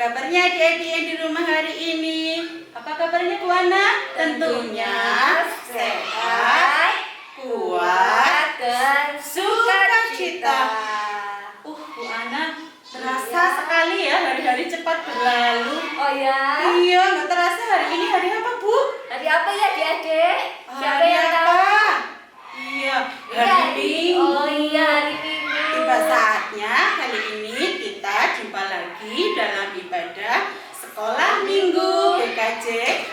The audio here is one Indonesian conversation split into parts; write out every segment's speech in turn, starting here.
kabarnya adik-adik yang di rumah hari ini? Apa kabarnya Bu Ana? Tentunya sehat, kuat, dan sukacita. Bu Ana, terasa sekali ya hari-hari cepat berlalu. Oh ya? Iya, nggak terasa hari ini hari apa Bu? Hari apa ya adik-adik? Siapa Hari yang apa? tahu? Iya, hari Minggu. Oh iya, hari Minggu. Tiba saatnya kali ini kita jumpa lagi dalam ibadah Sekolah Minggu PKJ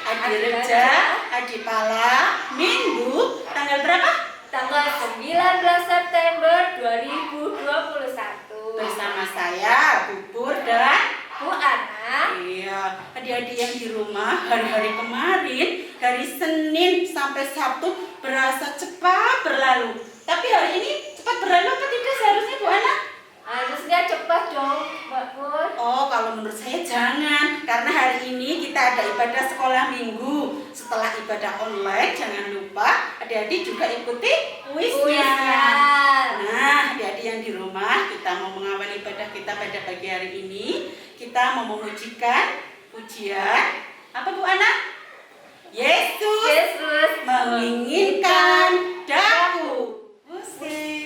Adi Reja Adi Pala Minggu tanggal berapa? Tanggal 19 September 2021. Bersama saya, Bubur dan Bu Ana. Iya, adik-adik yang di rumah hari-hari kemarin dari Senin sampai Sabtu berasa cepat berlalu. Tapi hari ini cepat berlalu apa tidak seharusnya Bu Ana? Harusnya cepat dong, Mbak Pur. Oh, kalau menurut saya jangan. Karena hari ini kita ada ibadah sekolah minggu. Setelah ibadah online, jangan lupa adik-adik juga ikuti kuisnya. Nah, adik-adik yang di rumah, kita mau mengawali ibadah kita pada pagi hari ini. Kita mau memujikan pujian. Apa Bu Ana? Yesus menginginkan daku. Musik.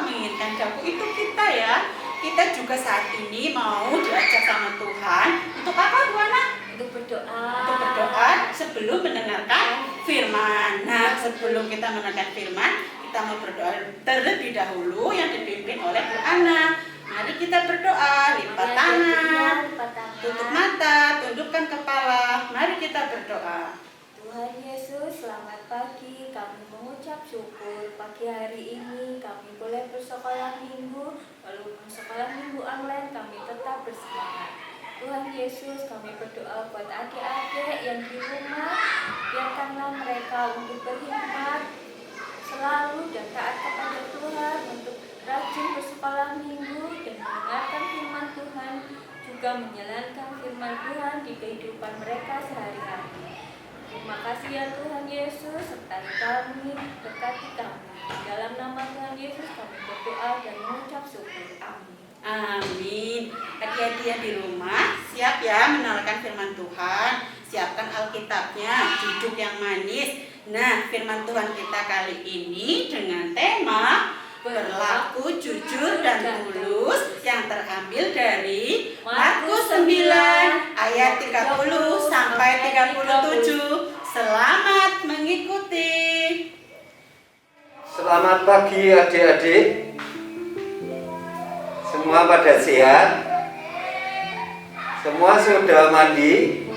menginginkan daku itu kita ya. Kita juga saat ini mau diajak sama Tuhan untuk apa Bu Ana? Untuk berdoa. Untuk berdoa sebelum mendengarkan firman. Nah, sebelum kita mendengarkan firman, kita mau berdoa terlebih dahulu yang dipimpin oleh Bu Ana. Mari kita berdoa, lipat tangan, tutup mata, tundukkan kepala. Mari kita berdoa. Tuhan Yesus, selamat pagi. Kami mengucap syukur pagi hari ini kami boleh bersekolah minggu. Walaupun sekolah minggu online, kami tetap bersemangat. Tuhan Yesus, kami berdoa buat adik-adik yang di rumah. Biarkanlah mereka untuk berkhidmat selalu dan taat kepada Tuhan, untuk rajin bersekolah minggu dan mendengarkan firman Tuhan, juga menjalankan firman Tuhan di kehidupan mereka sehari-hari. Terima kasih ya Tuhan Yesus, sertai kami, berkati kami. Dalam nama Tuhan Yesus kami berdoa dan mengucap syukur. Amin. Amin. adik-adik yang di rumah siap ya mendengarkan firman Tuhan. Siapkan Alkitabnya, duduk yang manis. Nah, firman Tuhan kita kali ini dengan tema berlaku jujur dan tulus yang terambil dari Markus 9 ayat 30 sampai 37. Selamat mengikuti. Selamat pagi adik-adik. Semua pada sehat? Semua sudah mandi?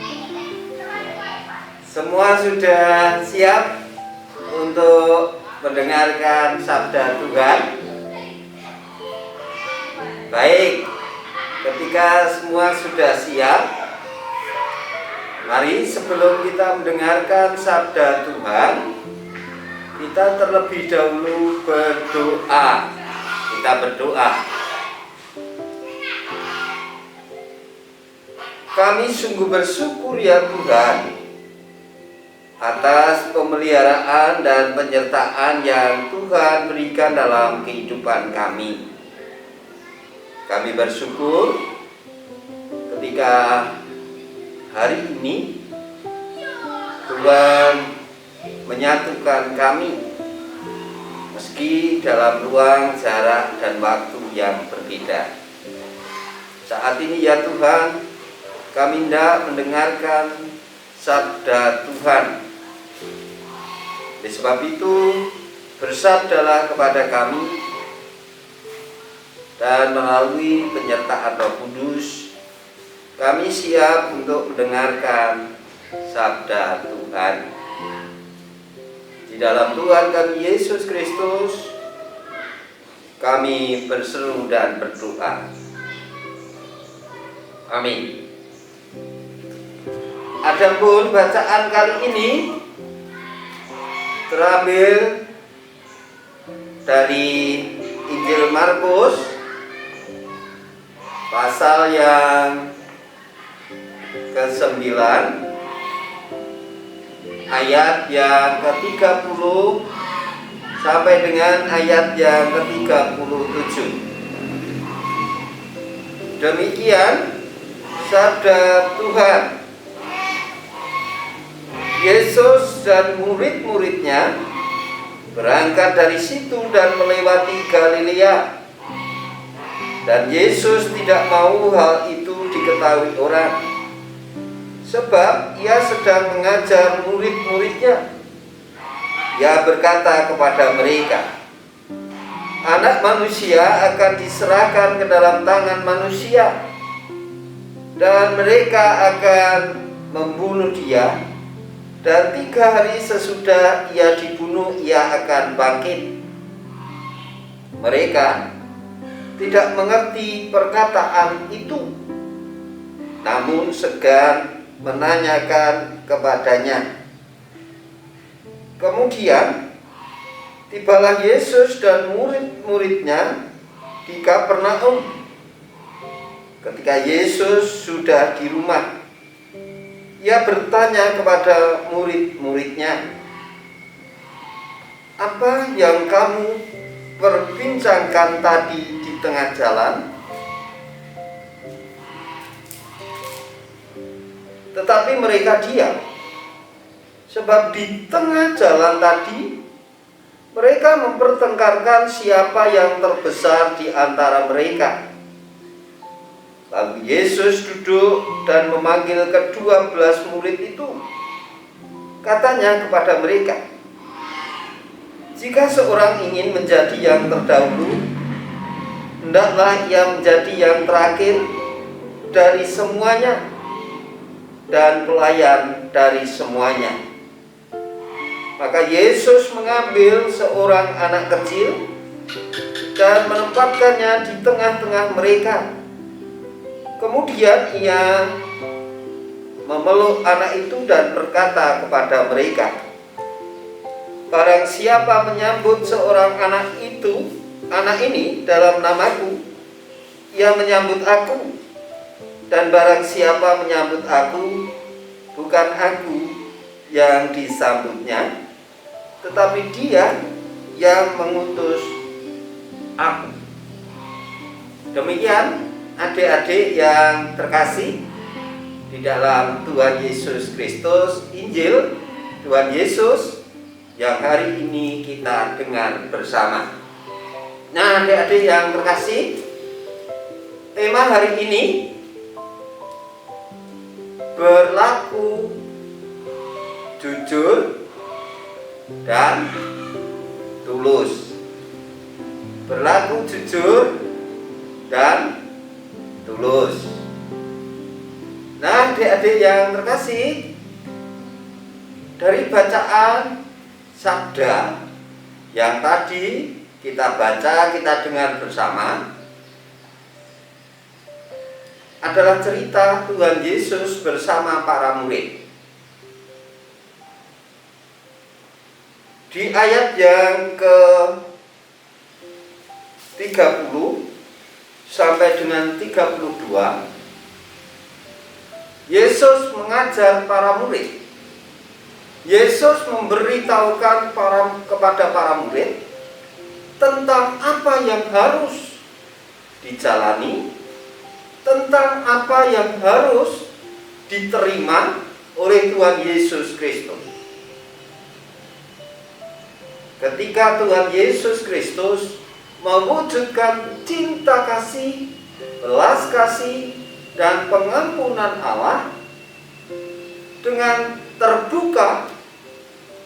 Semua sudah siap untuk mendengarkan sabda Tuhan? Baik, ketika semua sudah siap, mari sebelum kita mendengarkan sabda Tuhan, kita terlebih dahulu berdoa. Kita berdoa. Kami sungguh bersyukur ya Tuhan atas pemeliharaan dan penyertaan yang Tuhan berikan dalam kehidupan kami. Kami bersyukur ketika hari ini Tuhan menyatukan kami meski dalam ruang, jarak, dan waktu yang berbeda. Saat ini ya Tuhan, kami hendak mendengarkan sabda Tuhan. Oleh sebab itu, bersabdalah kepada kami dan melalui penyertaan Roh Kudus, kami siap untuk mendengarkan sabda Tuhan. Di dalam Tuhan kami Yesus Kristus, kami berseru dan berdoa. Amin. Adapun bacaan kali ini terambil dari Injil Markus pasal yang ke-9 ayat yang ke-30 sampai dengan ayat yang ke-37. Demikian sabda Tuhan. Yesus dan murid-muridnya berangkat dari situ dan melewati Galilea. Dan Yesus tidak mau hal itu diketahui orang, sebab ia sedang mengajar murid-muridnya. Ia berkata kepada mereka, Anak manusia akan diserahkan ke dalam tangan manusia, dan mereka akan membunuh dia. Dan 3 hari sesudah ia dibunuh, ia akan bangkit. Mereka tidak mengerti perkataan itu, namun segan menanyakan kepadanya. Kemudian tibalah Yesus dan murid-muridnya di Kapernaum. Ketika Yesus sudah di rumah, ia bertanya kepada murid-muridnya, apa yang kamu perbincangkan tadi di tengah jalan? Tetapi mereka diam, sebab di tengah jalan tadi mereka mempertengkarkan siapa yang terbesar di antara mereka. Lalu Yesus duduk dan memanggil ke-12 murid itu. Katanya kepada mereka, jika seorang ingin menjadi yang terdahulu, hendaklah ia menjadi yang terakhir dari semuanya dan pelayan dari semuanya. Maka Yesus mengambil seorang anak kecil dan menempatkannya di tengah-tengah mereka. Kemudian ia memeluk anak itu dan berkata kepada mereka, barang siapa menyambut seorang anak ini dalam namaku, ia menyambut aku. Dan barang siapa menyambut aku, bukan aku yang disambutnya, tetapi dia yang mengutus aku. Demikian adik-adik yang terkasih di dalam Tuhan Yesus Kristus, Injil Tuhan Yesus yang hari ini kita dengar bersama. Nah, adik-adik yang terkasih, tema hari ini berlaku jujur dan tulus. Berlaku jujur dan tulus. Nah, adik-adik yang terkasih, dari bacaan sabda yang tadi kita baca, kita dengar bersama, adalah cerita Tuhan Yesus bersama para murid. Di ayat yang ke-30 sampai dengan 32, Yesus mengajar para murid. Yesus memberitahukan kepada para murid tentang apa yang harus dijalani, tentang apa yang harus diterima oleh Tuhan Yesus Kristus. Ketika Tuhan Yesus Kristus mewujudkan cinta kasih, belas kasih, dan pengampunan Allah dengan terbuka,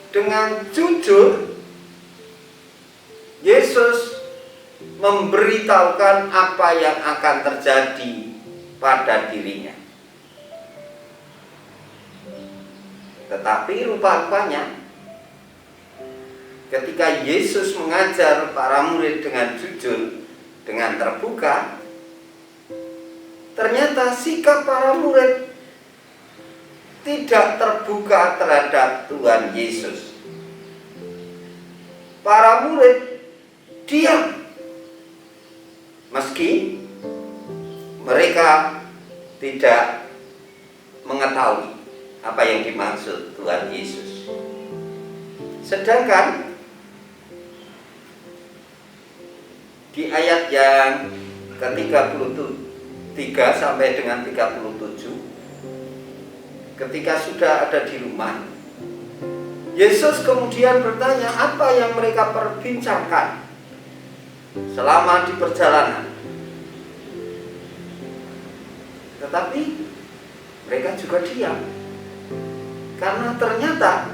dengan jujur, Yesus memberitahukan apa yang akan terjadi pada dirinya. Tetapi rupa-rupanya ketika Yesus mengajar para murid dengan jujur, dengan terbuka, ternyata sikap para murid tidak terbuka terhadap Tuhan Yesus. Para murid diam, meski mereka tidak mengetahui apa yang dimaksud Tuhan Yesus. Sedangkan di ayat yang ke-33 sampai dengan 37, ketika sudah ada di rumah, Yesus kemudian bertanya apa yang mereka perbincangkan selama di perjalanan. Tetapi mereka juga diam, karena ternyata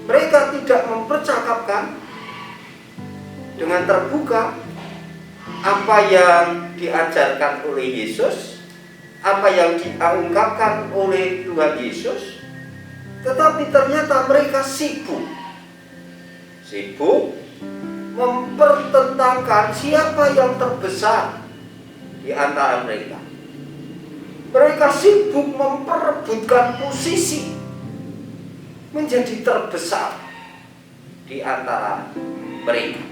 mereka tidak mempercakapkan dengan terbuka apa yang diajarkan oleh Yesus, apa yang diungkapkan oleh Tuhan Yesus. Tetapi ternyata mereka sibuk mempertentangkan siapa yang terbesar di antara mereka. Mereka sibuk memperebutkan posisi menjadi terbesar di antara mereka.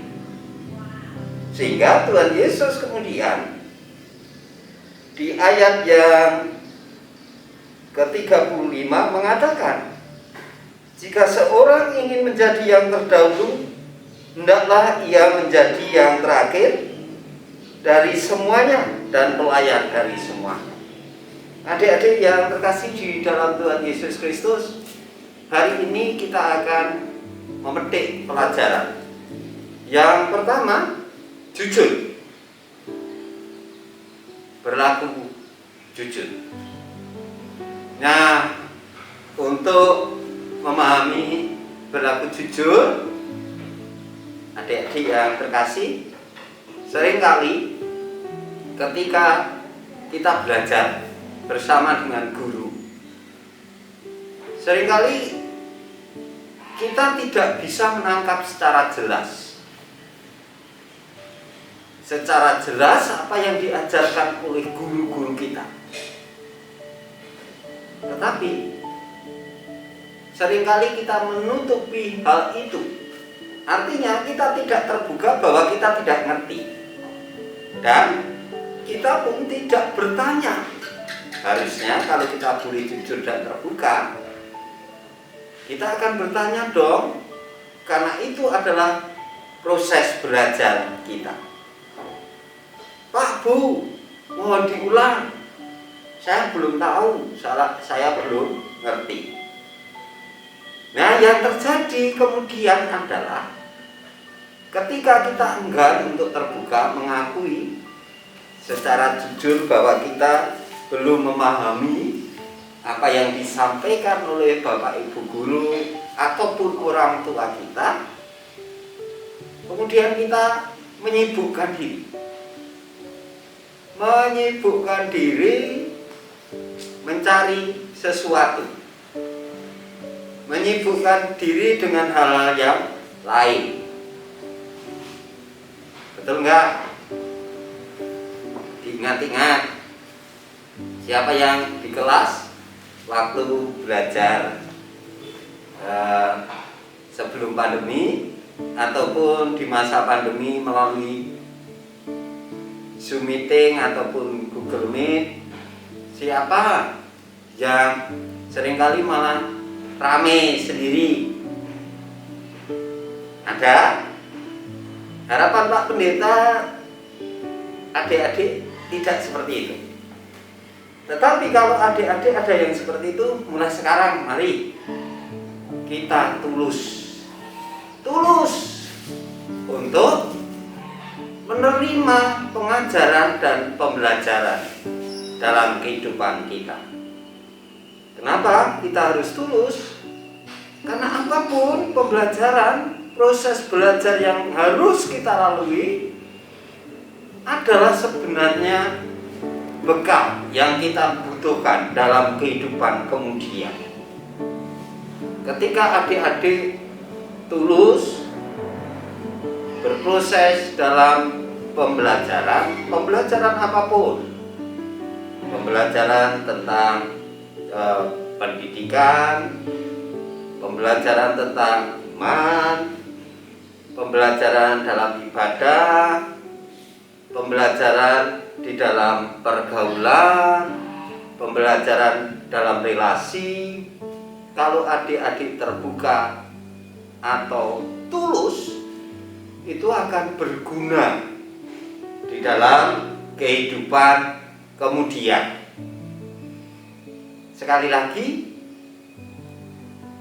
Sehingga Tuhan Yesus kemudian di ayat yang ke-35 mengatakan, jika seorang ingin menjadi yang terdahulu, hendaklah ia menjadi yang terakhir dari semuanya dan pelayan dari semuanya. Adik-adik yang terkasih di dalam Tuhan Yesus Kristus, hari ini kita akan memetik pelajaran. Yang pertama, jujur. Berlaku jujur. Nah, untuk memahami berlaku jujur, adik-adik yang terkasih, seringkali ketika kita belajar bersama dengan guru, seringkali kita tidak bisa menangkap secara jelas apa yang diajarkan oleh guru-guru kita. Tetapi seringkali kita menutupi hal itu. Artinya kita tidak terbuka bahwa kita tidak ngerti, dan kita pun tidak bertanya. Harusnya kalau kita boleh jujur dan terbuka, kita akan bertanya dong, karena itu adalah proses belajar kita. Pak, Bu, Mohon diulang. Saya belum tahu, saya belum ngerti. Nah, yang terjadi kemudian adalah ketika kita enggan untuk terbuka mengakui secara jujur bahwa kita belum memahami apa yang disampaikan oleh Bapak Ibu guru ataupun orang tua kita, kemudian kita menyibukkan diri mencari sesuatu, menyibukkan diri dengan hal-hal yang lain. Betul enggak? Diingat-ingat, siapa yang di kelas waktu belajar sebelum pandemi ataupun di masa pandemi melalui Zoom meeting ataupun Google Meet, siapa yang seringkali malah rame sendiri? Ada? Harapan Pak Pendeta adik-adik tidak seperti itu. Tetapi kalau adik-adik ada yang seperti itu, mulai sekarang mari kita tulus untuk menerima pengajaran dan pembelajaran dalam kehidupan kita. Kenapa kita harus tulus? Karena apapun pembelajaran, proses belajar yang harus kita lalui adalah sebenarnya bekal yang kita butuhkan dalam kehidupan kemudian. Ketika adik-adik tulus berproses dalam pembelajaran apapun, pembelajaran tentang pendidikan, pembelajaran tentang iman, pembelajaran dalam ibadah, pembelajaran di dalam pergaulan, pembelajaran dalam relasi. Kalau adik-adik terbuka atau tulus, itu akan berguna di dalam kehidupan kemudian. Sekali lagi,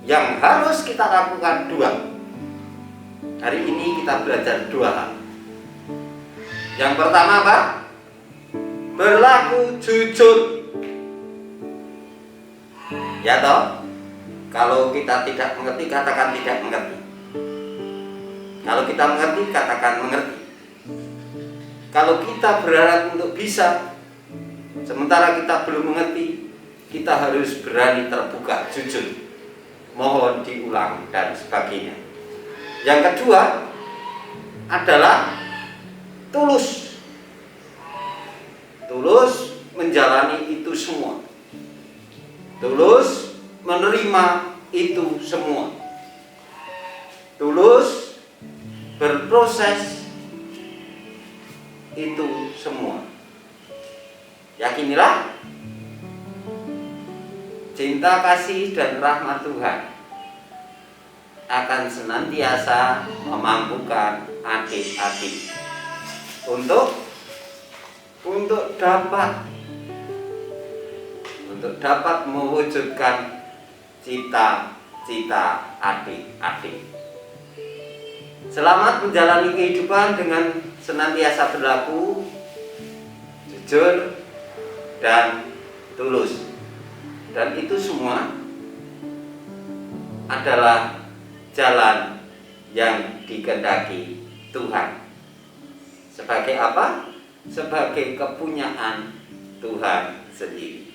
yang harus kita lakukan dua. Hari ini kita belajar dua hal. Yang pertama apa? Berlaku jujur. Ya toh? Kalau kita tidak mengerti, katakan tidak mengerti. Kalau kita mengerti, katakan mengerti. Kalau kita berharap untuk bisa, sementara kita belum mengerti, kita harus berani terbuka, jujur. Mohon diulang dan sebagainya. Yang kedua adalah tulus menjalani itu semua, tulus menerima itu semua, tulus berproses itu semua. Yakinilah cinta, kasih, dan rahmat Tuhan akan senantiasa memampukan adik-adik untuk dapat mewujudkan cita-cita adik-adik. Selamat menjalani kehidupan dengan senantiasa berlaku jujur dan tulus. Dan itu semua adalah jalan yang dikehendaki Tuhan. Sebagai apa? Sebagai kepunyaan Tuhan sendiri.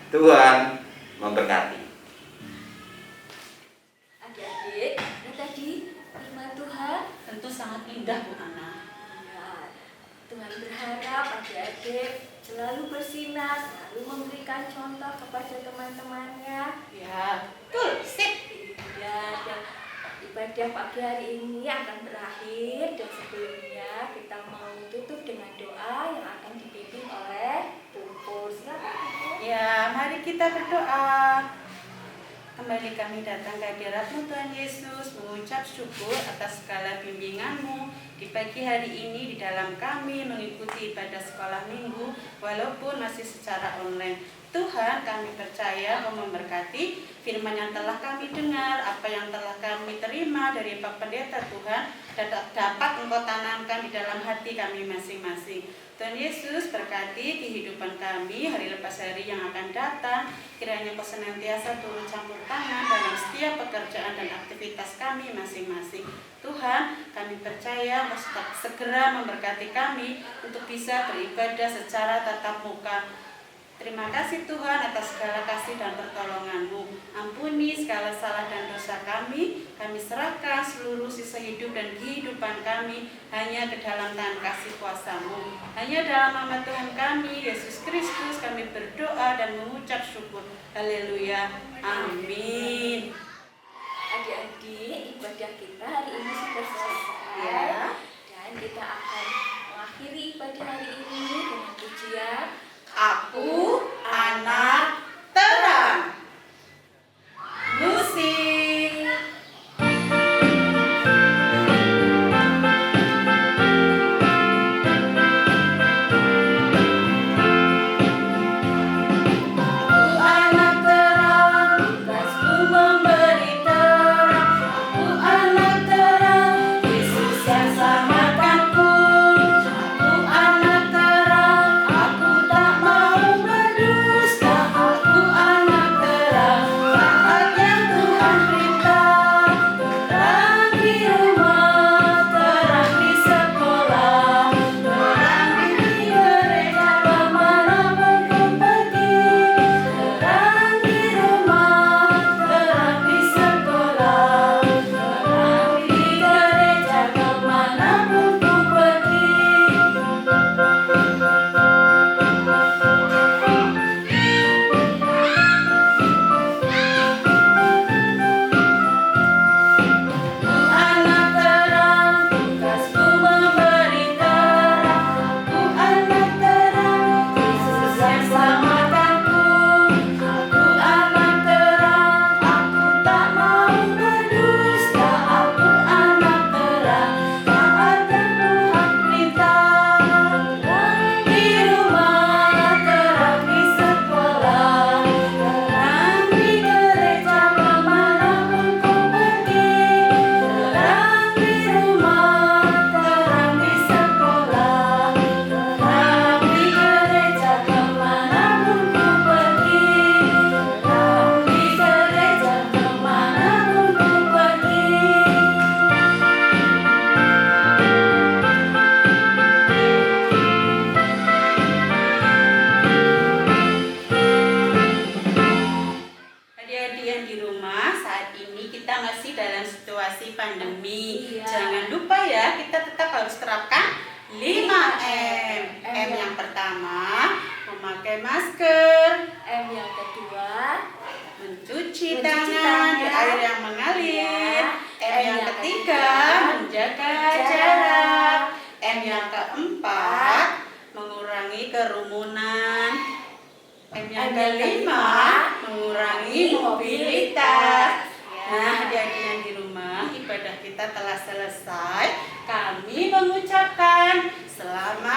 Tuhan memberkati. Adik-adik, ini tadi firman Tuhan Tentu sangat indah Bu Ana. ya, Tuhan berharap adik-adik selalu bersinar, selalu memberikan contoh kepada teman-temannya. Ya, betul, sip. Ya, dan ibadah pagi hari ini akan berakhir, dan sebelumnya kita mau tutup dengan doa yang akan dipimpin oleh Pupur. Silakan Pupur. Ya, mari kita berdoa. Kembali kami datang ke hadirat-Mu Tuhan Yesus, mengucap syukur atas segala bimbingan-Mu Di pagi hari ini di dalam kami mengikuti ibadah sekolah minggu walaupun masih secara online. Tuhan, kami percaya Kau memberkati firman yang telah kami dengar, apa yang telah kami terima dari Pak Pendeta Tuhan, dapat Engkau tanamkan di dalam hati kami masing-masing. Tuhan Yesus, berkati kehidupan kami hari lepas hari yang akan datang. Kiranya Kau senantiasa turun campur tangan dalam setiap pekerjaan dan aktivitas kami masing-masing. Tuhan, kami percaya Kau segera memberkati kami untuk bisa beribadah secara tatap muka. Terima kasih Tuhan atas segala kasih dan pertolongan-Mu. Ampuni segala salah dan dosa kami. Kami serahkan seluruh sisa hidup dan kehidupan kami hanya ke dalam tangan kasih kuasa-Mu. Hanya dalam nama Tuhan kami, Yesus Kristus, kami berdoa dan mengucap syukur. Haleluya. Amin. Adik-adik, ibadah kita hari ini sudah selesai. Ya. Dan kita akan mengakhiri ibadah hari ini dengan pujian Aku anak terang. Musik. Pandemi. Iya. Jangan lupa ya, kita tetap harus terapkan 5M. M yang pertama, memakai masker. M yang kedua, Mencuci tangan di air yang mengalir. M yang ketiga, menjaga jarak. M yang keempat, mengurangi kerumunan. M yang kelima, mengurangi mobilitas. Nah, adik-adik yang di rumah, ibadah kita telah selesai. Kami mengucapkan selamat